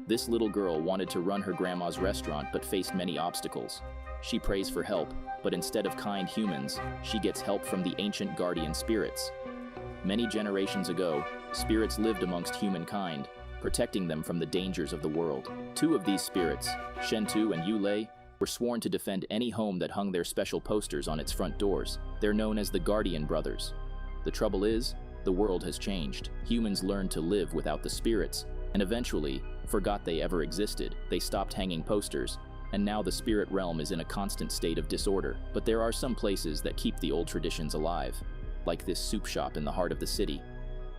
This little girl wanted to run her grandma's restaurant but faced many obstacles. She prays for help, but instead of kind humans, she gets help from the ancient guardian spirits. Many generations ago, spirits lived amongst humankind, protecting them from the dangers of the world. Two of these spirits, Shentu and Yulei, were sworn to defend any home that hung their special posters on its front doors. They're known as the Guardian Brothers. The trouble is, the world has changed. Humans learned to live without the spirits, and eventually forgot they ever existed. They stopped hanging posters, and now the spirit realm is in a constant state of disorder. But there are some places that keep the old traditions alive, like this soup shop in the heart of the city.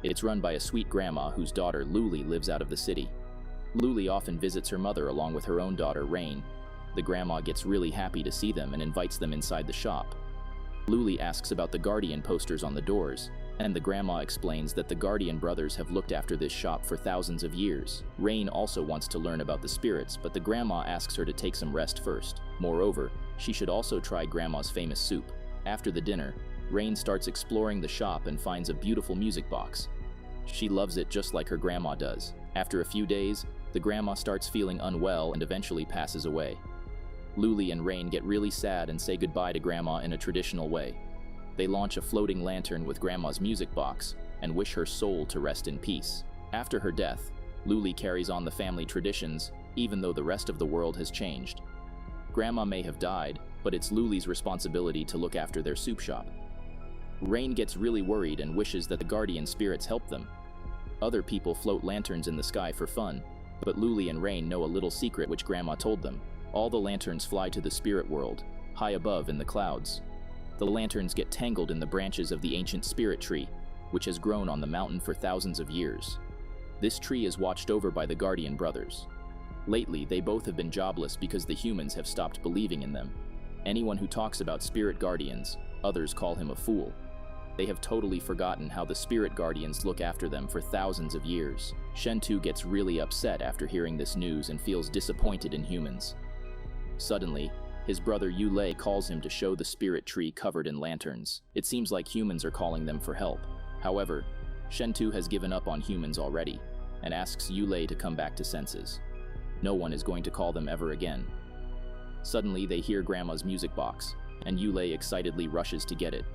It's run by a sweet grandma whose daughter Luli lives out of the city. Luli often visits her mother along with her own daughter Rain. The grandma gets really happy to see them and invites them inside the shop. Luli asks about the Guardian posters on the doors, and the grandma explains that the Guardian brothers have looked after this shop for thousands of years. Rain also wants to learn about the spirits, but the grandma asks her to take some rest first. Moreover, she should also try grandma's famous soup. After the dinner, Rain starts exploring the shop and finds a beautiful music box. She loves it just like her grandma does. After a few days, the grandma starts feeling unwell and eventually passes away. Luli and Rain get really sad and say goodbye to Grandma in a traditional way. They launch a floating lantern with Grandma's music box and wish her soul to rest in peace. After her death, Luli carries on the family traditions, even though the rest of the world has changed. Grandma may have died, but it's Luli's responsibility to look after their soup shop. Rain gets really worried and wishes that the guardian spirits help them. Other people float lanterns in the sky for fun, but Luli and Rain know a little secret which Grandma told them. All the lanterns fly to the spirit world, high above in the clouds. The lanterns get tangled in the branches of the ancient spirit tree, which has grown on the mountain for thousands of years. This tree is watched over by the Guardian brothers. Lately, they both have been jobless because the humans have stopped believing in them. Anyone who talks about spirit guardians, others call him a fool. They have totally forgotten how the spirit guardians look after them for thousands of years. Shentu gets really upset after hearing this news and feels disappointed in humans. Suddenly, his brother Yulei calls him to show the spirit tree covered in lanterns. It seems like humans are calling them for help. However, Shentu has given up on humans already and asks Yulei to come back to senses. No one is going to call them ever again. Suddenly, they hear Grandma's music box, and Yulei excitedly rushes to get it.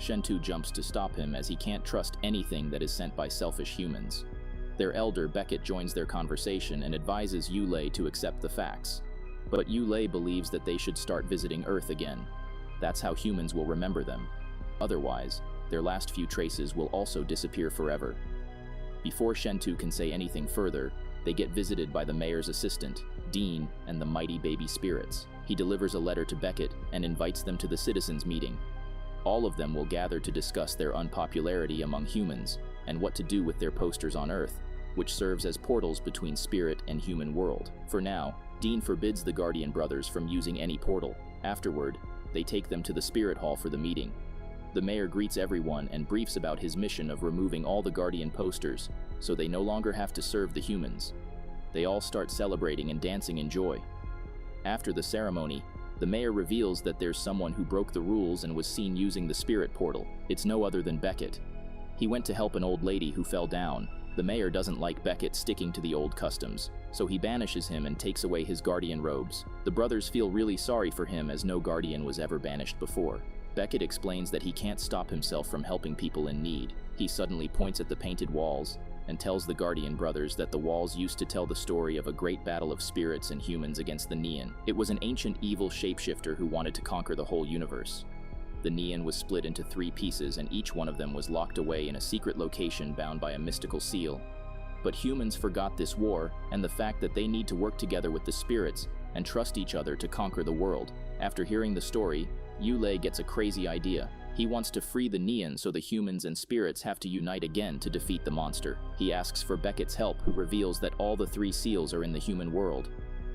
Shentu jumps to stop him as he can't trust anything that is sent by selfish humans. Their elder Beckett joins their conversation and advises Yulei to accept the facts. But Yulei believes that they should start visiting Earth again. That's how humans will remember them. Otherwise, their last few traces will also disappear forever. Before Shentu can say anything further, they get visited by the mayor's assistant, Dean, and the mighty baby spirits. He delivers a letter to Beckett and invites them to the citizens' meeting. All of them will gather to discuss their unpopularity among humans and what to do with their posters on Earth, which serves as portals between spirit and human world. For now, Dean forbids the Guardian brothers from using any portal. Afterward, they take them to the spirit hall for the meeting. The mayor greets everyone and briefs about his mission of removing all the Guardian posters, so they no longer have to serve the humans. They all start celebrating and dancing in joy. After the ceremony, the mayor reveals that there's someone who broke the rules and was seen using the spirit portal. It's no other than Beckett. He went to help an old lady who fell down. The mayor doesn't like Beckett sticking to the old customs, so he banishes him and takes away his guardian robes. The brothers feel really sorry for him as no guardian was ever banished before. Beckett explains that he can't stop himself from helping people in need. He suddenly points at the painted walls and tells the Guardian brothers that the walls used to tell the story of a great battle of spirits and humans against the Neon. It was an ancient evil shapeshifter who wanted to conquer the whole universe. The Neon was split into 3 pieces and each one of them was locked away in a secret location bound by a mystical seal. But humans forgot this war and the fact that they need to work together with the spirits and trust each other to conquer the world. After hearing the story, Yulei gets a crazy idea. He wants to free the Neon so the humans and spirits have to unite again to defeat the monster. He asks for Beckett's help, who reveals that all the 3 seals are in the human world.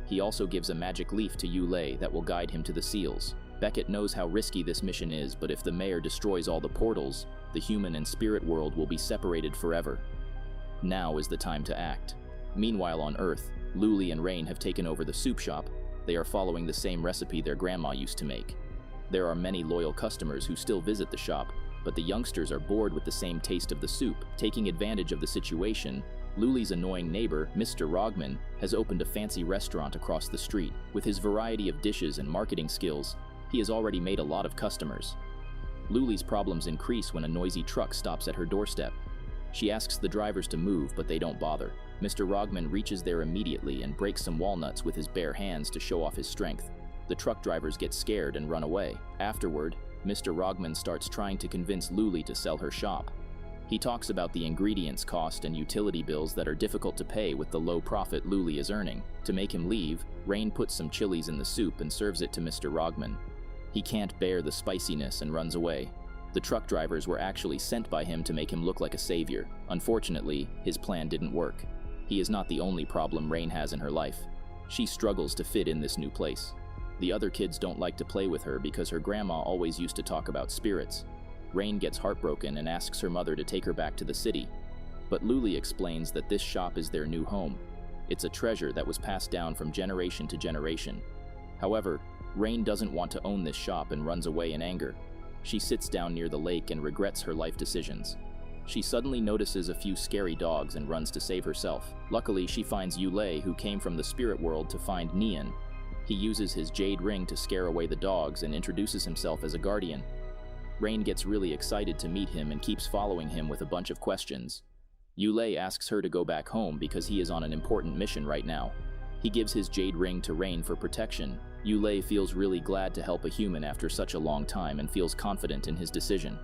He also gives a magic leaf to Yulei that will guide him to the seals. Beckett knows how risky this mission is, but if the mayor destroys all the portals, the human and spirit world will be separated forever. Now is the time to act. Meanwhile on Earth, Luli and Rain have taken over the soup shop. They are following the same recipe their grandma used to make. There are many loyal customers who still visit the shop, but the youngsters are bored with the same taste of the soup. Taking advantage of the situation, Luli's annoying neighbor, Mr. Rogman, has opened a fancy restaurant across the street. With his variety of dishes and marketing skills, he has already made a lot of customers. Luli's problems increase when a noisy truck stops at her doorstep. She asks the drivers to move, but they don't bother. Mr. Rogman reaches there immediately and breaks some walnuts with his bare hands to show off his strength. The truck drivers get scared and run away. Afterward, Mr. Rogman starts trying to convince Luli to sell her shop. He talks about the ingredients cost and utility bills that are difficult to pay with the low profit Luli is earning. To make him leave, Rain puts some chilies in the soup and serves it to Mr. Rogman. He can't bear the spiciness and runs away. The truck drivers were actually sent by him to make him look like a savior. Unfortunately, his plan didn't work. He is not the only problem Rain has in her life. She struggles to fit in this new place. The other kids don't like to play with her because her grandma always used to talk about spirits. Rain gets heartbroken and asks her mother to take her back to the city. But Luli explains that this shop is their new home. It's a treasure that was passed down from generation to generation. However, Rain doesn't want to own this shop and runs away in anger. She sits down near the lake and regrets her life decisions. She suddenly notices a few scary dogs and runs to save herself. Luckily, she finds Yulei, who came from the spirit world to find Nian. He uses his jade ring to scare away the dogs and introduces himself as a guardian. Rain gets really excited to meet him and keeps following him with a bunch of questions. Yulei asks her to go back home because he is on an important mission right now. He gives his jade ring to Rain for protection. Yulei feels really glad to help a human after such a long time and feels confident in his decision.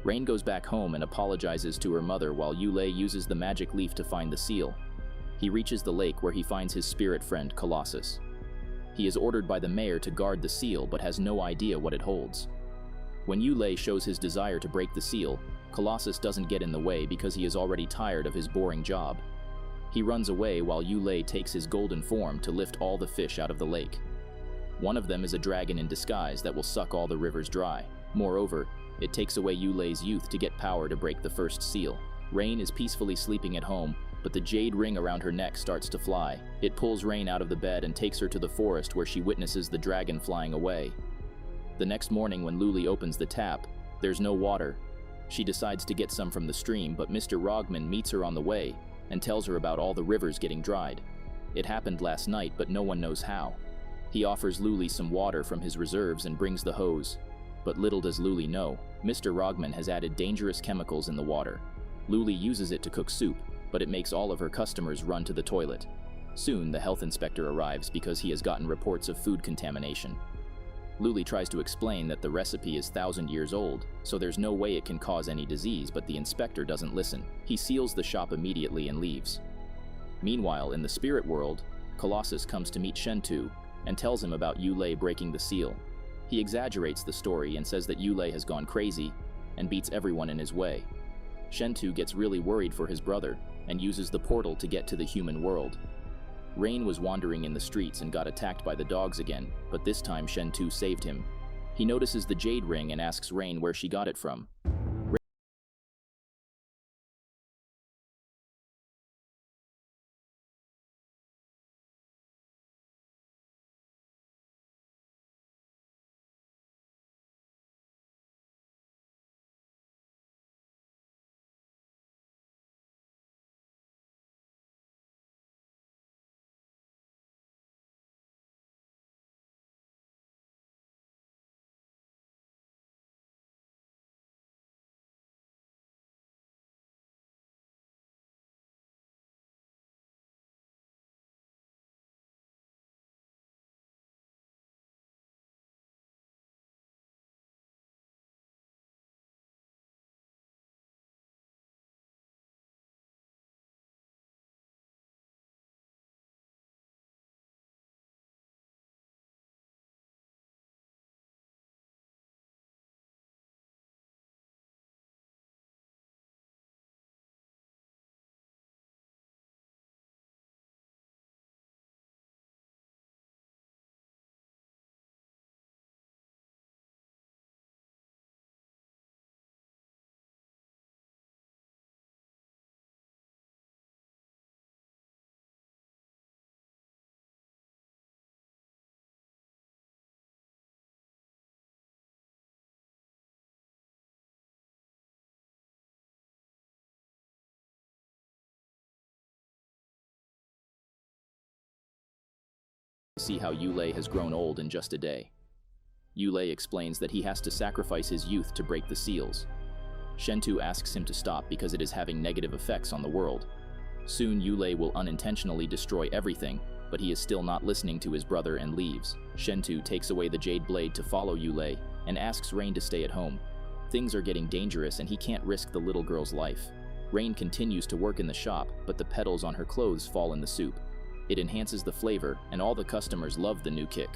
Rain goes back home and apologizes to her mother while Yulei uses the magic leaf to find the seal. He reaches the lake where he finds his spirit friend, Colossus. He is ordered by the mayor to guard the seal but has no idea what it holds. When Yulei shows his desire to break the seal, Colossus doesn't get in the way because he is already tired of his boring job. He runs away while Yulei takes his golden form to lift all the fish out of the lake. One of them is a dragon in disguise that will suck all the rivers dry. Moreover, it takes away Yulei's youth to get power to break the first seal. Rain is peacefully sleeping at home, but the jade ring around her neck starts to fly. It pulls Rain out of the bed and takes her to the forest where she witnesses the dragon flying away. The next morning when Luli opens the tap, there's no water. She decides to get some from the stream, but Mr. Rogman meets her on the way and tells her about all the rivers getting dried. It happened last night, but no one knows how. He offers Luli some water from his reserves and brings the hose. But little does Luli know, Mr. Rogman has added dangerous chemicals in the water. Luli uses it to cook soup, but it makes all of her customers run to the toilet. Soon, the health inspector arrives because he has gotten reports of food contamination. Luli tries to explain that the recipe is 1,000 years old, so there's no way it can cause any disease, but the inspector doesn't listen. He seals the shop immediately and leaves. Meanwhile, in the spirit world, Colossus comes to meet Shentu and tells him about Yulei breaking the seal. He exaggerates the story and says that Yulei has gone crazy and beats everyone in his way. Shentu gets really worried for his brother and uses the portal to get to the human world. Rain was wandering in the streets and got attacked by the dogs again, but this time Shentu saved him. He notices the jade ring and asks Rain where she got it from. see how Yulei has grown old in just a day. Yulei explains that he has to sacrifice his youth to break the seals. Shentu asks him to stop because it is having negative effects on the world. Soon Yulei will unintentionally destroy everything, but he is still not listening to his brother and leaves. Shentu takes away the jade blade to follow Yulei and asks Rain to stay at home. Things are getting dangerous and he can't risk the little girl's life. Rain continues to work in the shop, but the petals on her clothes fall in the soup. It enhances the flavor, and all the customers love the new kick.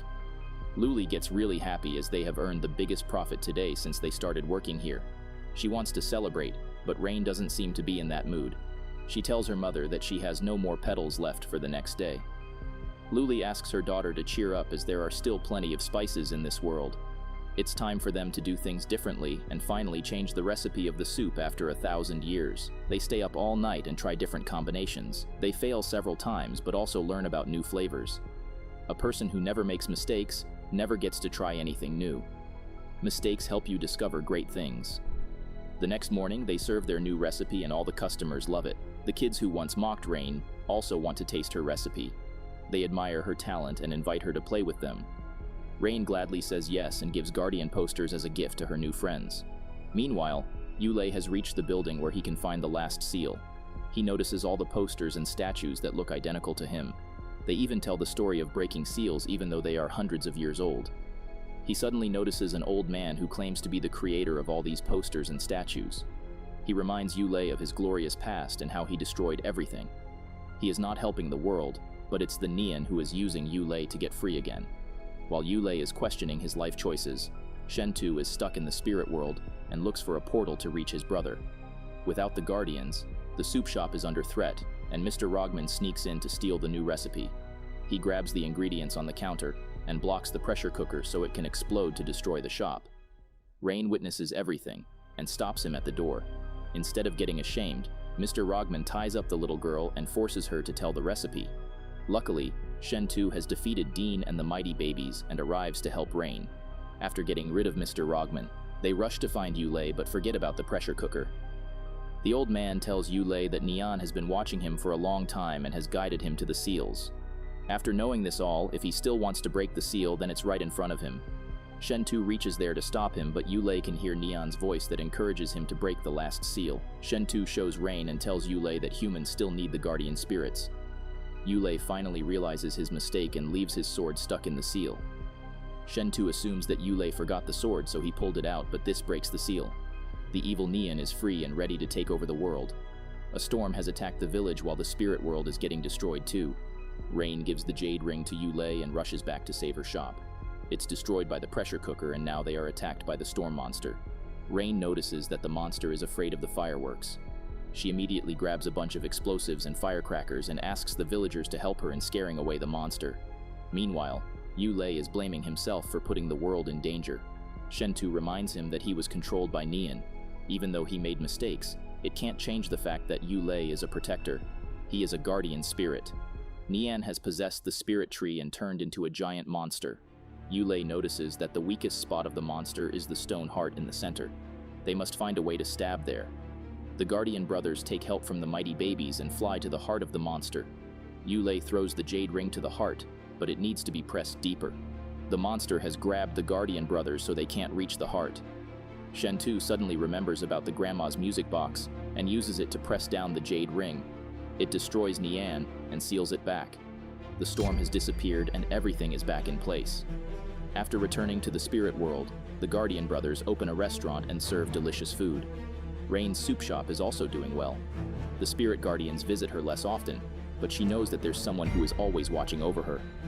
Luli gets really happy as they have earned the biggest profit today since they started working here. She wants to celebrate, but Rain doesn't seem to be in that mood. She tells her mother that she has no more petals left for the next day. Luli asks her daughter to cheer up as there are still plenty of spices in this world. It's time for them to do things differently and finally change the recipe of the soup after 1,000 years. They stay up all night and try different combinations. They fail several times but also learn about new flavors. A person who never makes mistakes never gets to try anything new. Mistakes help you discover great things. The next morning, they serve their new recipe and all the customers love it. The kids who once mocked Rain also want to taste her recipe. They admire her talent and invite her to play with them. Rain gladly says yes and gives Guardian posters as a gift to her new friends. Meanwhile, Yulei has reached the building where he can find the last seal. He notices all the posters and statues that look identical to him. They even tell the story of breaking seals even though they are hundreds of years old. He suddenly notices an old man who claims to be the creator of all these posters and statues. He reminds Yulei of his glorious past and how he destroyed everything. He is not helping the world, but it's the Nian who is using Yulei to get free again. While Yulei is questioning his life choices, Shentu is stuck in the spirit world and looks for a portal to reach his brother. Without the Guardians, the soup shop is under threat, and Mr. Rogman sneaks in to steal the new recipe. He grabs the ingredients on the counter and blocks the pressure cooker so it can explode to destroy the shop. Rain witnesses everything and stops him at the door. Instead of getting ashamed, Mr. Rogman ties up the little girl and forces her to tell the recipe. Luckily, Shentu has defeated Dean and the Mighty Babies and arrives to help Rain. After getting rid of Mr. Rogman, they rush to find Yulei but forget about the pressure cooker. The old man tells Yulei that Nian has been watching him for a long time and has guided him to the seals. After knowing this all, if he still wants to break the seal, then it's right in front of him. Shentu reaches there to stop him, but Yulei can hear Nian's voice that encourages him to break the last seal. Shentu shows Rain and tells Yulei that humans still need the guardian spirits. Yulei finally realizes his mistake and leaves his sword stuck in the seal. Shentu assumes that Yulei forgot the sword, so he pulled it out, but this breaks the seal. The evil Nian is free and ready to take over the world. A storm has attacked the village while the spirit world is getting destroyed too. Rain gives the jade ring to Yulei and rushes back to save her shop. It's destroyed by the pressure cooker and now they are attacked by the storm monster. Rain notices that the monster is afraid of the fireworks. She immediately grabs a bunch of explosives and firecrackers and asks the villagers to help her in scaring away the monster. Meanwhile, Yulei is blaming himself for putting the world in danger. Shentu reminds him that he was controlled by Nian. Even though he made mistakes, it can't change the fact that Yulei is a protector. He is a guardian spirit. Nian has possessed the spirit tree and turned into a giant monster. Yulei notices that the weakest spot of the monster is the stone heart in the center. They must find a way to stab there. The Guardian brothers take help from the Mighty Babies and fly to the heart of the monster. Yulei throws the jade ring to the heart, but it needs to be pressed deeper. The monster has grabbed the Guardian brothers so they can't reach the heart. Shentu suddenly remembers about the grandma's music box and uses it to press down the jade ring. It destroys Nian and seals it back. The storm has disappeared and everything is back in place. After returning to the spirit world, the Guardian brothers open a restaurant and serve delicious food. Rain's soup shop is also doing well. The spirit guardians visit her less often, but she knows that there's someone who is always watching over her.